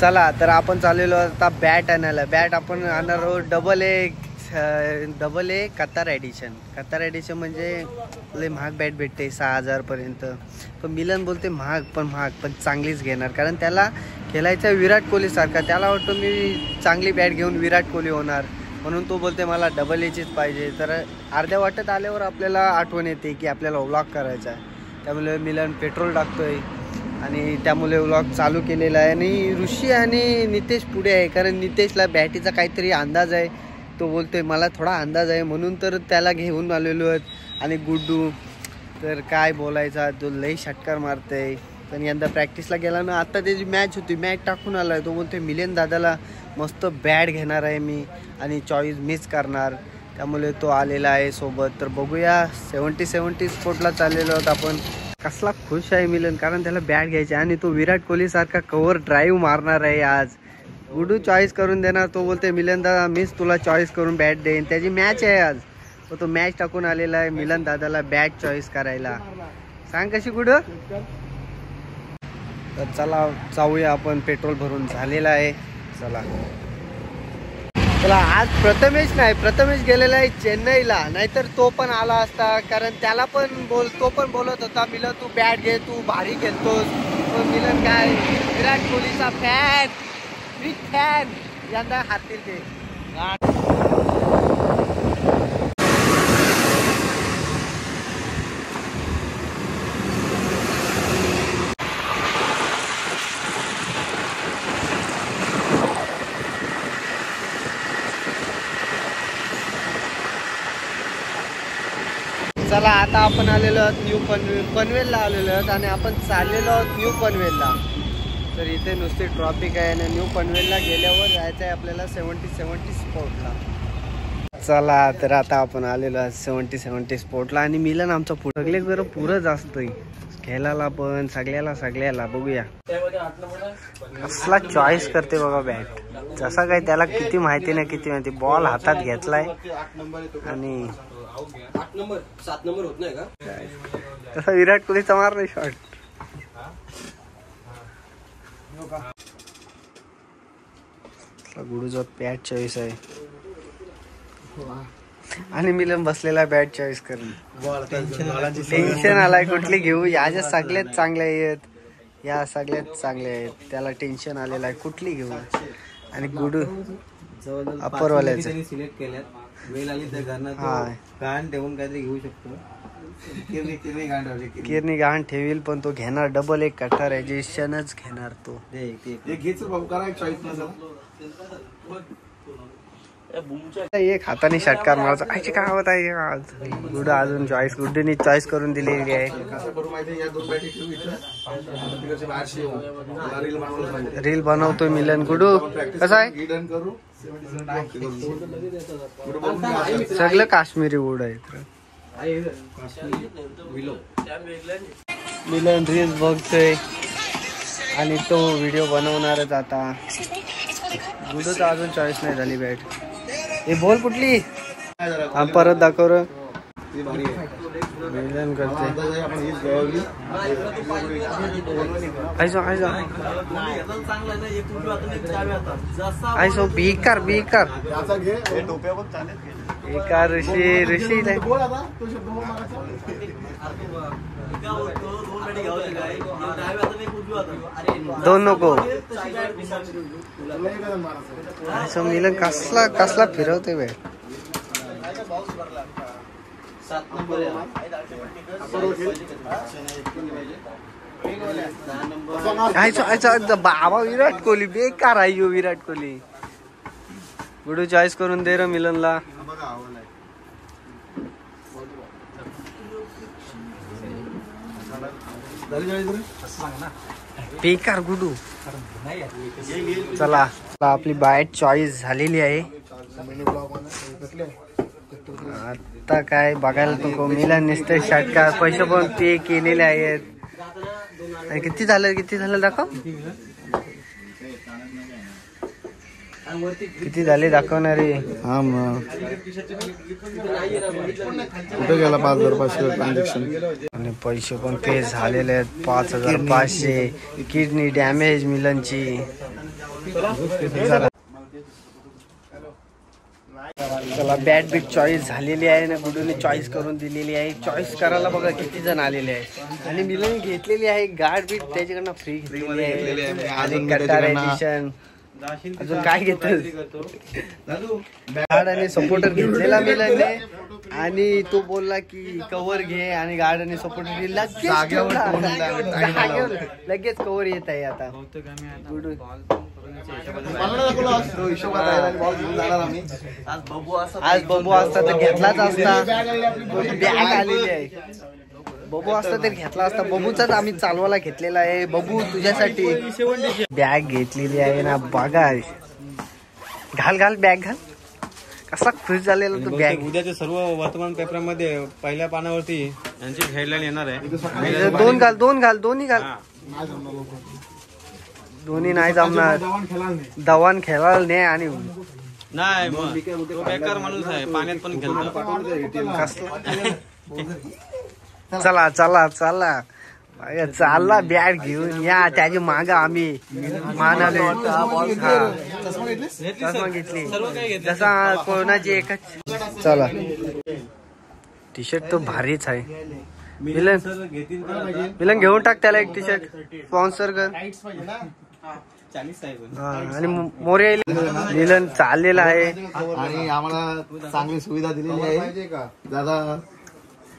चला तर आपण चाललेलो आता बॅट आणायला. बॅट आपण आणणार आहोत double A Qatar addition. Qatar addition म्हणजे लय महाग बॅट भेटते 6000 पर्यंत. पण मिलन बोलते महाग पण चांगलीच घेणार, कारण त्याला खेळायचा विराट कोहली सारखा. त्याला वाटतं मी चांगली बॅट घेऊन विराट कोहली होणार, म्हणून तो बोलते मला डबल एचीच पाहिजे. तर अर्ध्या वाटत आल्यावर आपल्याला आठवण येते की आपल्याला व्लॉग करायचा आहे. त्यामुळे मिलन पेट्रोल टाकतोय आणि त्यामुळे व्लॉग चालू केलेला आहे. आणि ऋषी आणि नितेश पुढे आहे, कारण नितेशला बॅटीचा काहीतरी अंदाज आहे. तो बोलतोय मला थोडा अंदाज आहे, म्हणून तर त्याला घेऊन आलेलो आहेत. आणि गुड्डू तर काय बोलायचा, तो लई षटकार मारतोय. पण यंदा प्रॅक्टिसला गेला ना. आता त्याची मॅच होती, मॅच टाकून आला आहे. तो बोलतोय मिलिंद दादाला मस्त बॅट घेणार आहे मी आणि चॉईस मिस करणार. त्यामुळे तो आलेला आहे सोबत. तर बघूया 70 स्पोर्टला चाललेलो आहोत आपण. कसला खुश आहे मिलन, कारण त्याला बॅट घ्यायची आणि तो विराट कोहली सारखा कव्हर ड्राईव्ह मारणार आहे आज. गुडू चॉईस करून देणार. तो बोलते मिलन दादा मीच तुला चॉईस करून बॅट देईन. त्याची मॅच आहे आज, तो मॅच टाकून आलेला आहे मिलन दादाला बॅट चॉईस करायला. सांग कशी गुडू. तर चला जाऊया आपण. पेट्रोल भरून झालेला आहे. चला आज प्रथमेश गेलेला आहे चेन्नईला, नाहीतर तो पण आला असता, कारण त्याला पण तो पण बोलत होता मिलन तू बॅट घे, तू भारी खेळतोस. पण मिलन काय विराट कोहलीचा फॅन, बिग फॅन. यंदा हारतील ते. चला आता आपण आलेलो आहोत न्यू पनवेलला आलेलो आहोत आणि आपण चाललेलो आहोत न्यू पनवेलला. तर इथे नुसती ट्रॉफिक आहे आणि न्यू पनवेलला गेल्यावर जायचं आहे आपल्याला 70 स्पोर्टला. चला तर आता आपण आलेलो आहोत 70 स्पोर्टला. आणि मिलन आमचा पुढे जरा पुरं जास्त खेळायला पण सगळ्याला बघूया कसला चॉईस करते बघा बॅट. जसा काय त्याला किती माहिती बॉल हातात घेतलाय आणि 7 नंबर होत नाही का तसा विराट कोहलीचा मारलाय शॉट. गुडूचा बॅट चॉईस आहे आणि मिलन बसलेला बॅट चॉईस करून. टेन्शन आलाय कुठली घेऊ. या सगळ्यात चांगल्या आहेत, त्याला टेन्शन आलेलं आहे कुठली घेऊ. आणि गुडू अप्परवाल्याचं सिलेक्ट केल्यात. वेळ आली तर गहाण ठेवून काहीतरी घेऊ शकतो. किरणी गहाण ठेवील, पण तो घेणार डबल एक कटार ॲडिशनच घेणार तो. एक हाताने षटकार मारायचा. आयची काय आवत आहे आज. गुड अजून चॉईस गुड्डीने चॉईस करून दिलेली आहे. रील बनवतोय मिलन. गुडू कसं आहे. सगळं काश्मीरी वूड आहे. मिलन रील्स बघतोय आणि तो व्हिडिओ बनवणारच आता. गुडूचा अजून चॉईस नाही झाली बॅट. हे बॉल कुठली परत दाखव र. मिलन करते आयसो बेकार ऋषी दोन नको. मिलन कसला फिरवते बॅट. बाबा विराट कोहली बेकार आहे. विराट कोहली. गुडू चॉईस करून दे र मिलनला. बेकार गुडू. चला आपली बॅट चॉईस झालेली आहे. आता काय बघायला नको. मिलन नुसते षटकार पैसे पण पे केलेले आहेत. किती झालं दाखव. किती झाले दाखवणारे. हा मग कुठे गेला 5500 ट्रान्झॅक्शन. आणि पैसे पण पे झालेले आहेत 5500. किडनी डॅमेज मिलनची. चला बॅट बीट चॉईस झालेली आहे ना, गुडूने चॉईस करून दिलेली आहे. चॉईस करायला बघा किती जण आलेले आहे. आणि मिलन घेतलेली आहे गार्ड बीट त्याच्याकडनं फ्री घेतलेली आहे. आणि कटार एडिशन अजून काय घेतो गार्ड आणि सपोर्टर घेतलेला मिलनने. आणि तो बोलला की कव्हर घे आणि गार्ड आणि सपोर्टर लगेच कव्हर येत आहे. आता गुडू आज बबू असता तर घेतलाच असता. बॅग आलेली आहे. बबू असता तर घेतला असता. बबूचाच आम्ही चालवायला घेतलेला आहे. बबू तुझ्यासाठी बॅग घेतलेली आहे ना. बघा घाल घाल बॅग घाल. कसा खुश झालेला तो बॅग. उद्याच्या सर्व वर्तमानपत्रामध्ये पहिल्या पानावरती यांची हेडलाईन येणार आहे. दोन घाल दोन घाल दोन्ही घाल. दोन्ही नाही जमणार. दवान खेळायला नाही. आणि नाही बेकार माणूस आहे. पाण्यात पण खेळतो. चला चला चला चालला बॅट घेऊन या. त्याची माग आम्ही मानाले चष्मा घेतली जसा कोणाची एकच. चला टी शर्ट तो भारीच आहे. मिलन घेऊन टाक त्याला एक टी शर्ट स्पॉन्सर कर. आणि मोरे मिलन चाललेला आहे. आणि आम्हाला चांगली सुविधा दिलेली आहे दादा.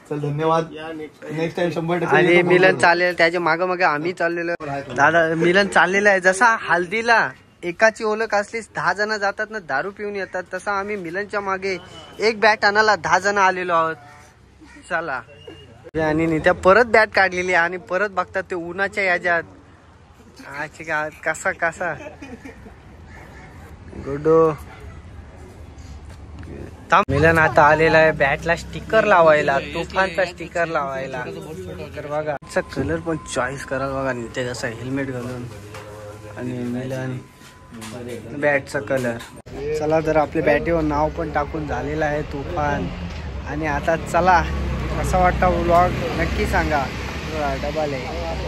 चल धन्यवाद. Next time 100%. आणि मिलन चाललेलं त्याच्या माग मागे आम्ही चाललेलो. दादा मिलन चाललेला आहे. जसा हल्दीला एकाची ओळख असलीस 10 जण जातात ना दारू पिऊन येतात, तसा आम्ही मिलनच्या मागे एक बॅट आणायला 10 जण आलेलो आहोत. चला आणि त्या परत बॅट काढलेली आणि परत बघतात ते उन्हाच्या याच्यात. कसा कसा गुडो मिलन आता आलेला आहे बॅटला स्टिकर लावायला. तुफानचा स्टिकर लावायला. तर बघा कलर पण चॉईस कराल बघा. ते जसा हेल्मेट घालून आणि मिलन बॅटचा कलर. चला तर आपल्या बॅटीवर नाव पण टाकून झालेलं आहे तुफान. आणि आता चला कसा वाटता व्लॉग नक्की सांगा. डबल आहे.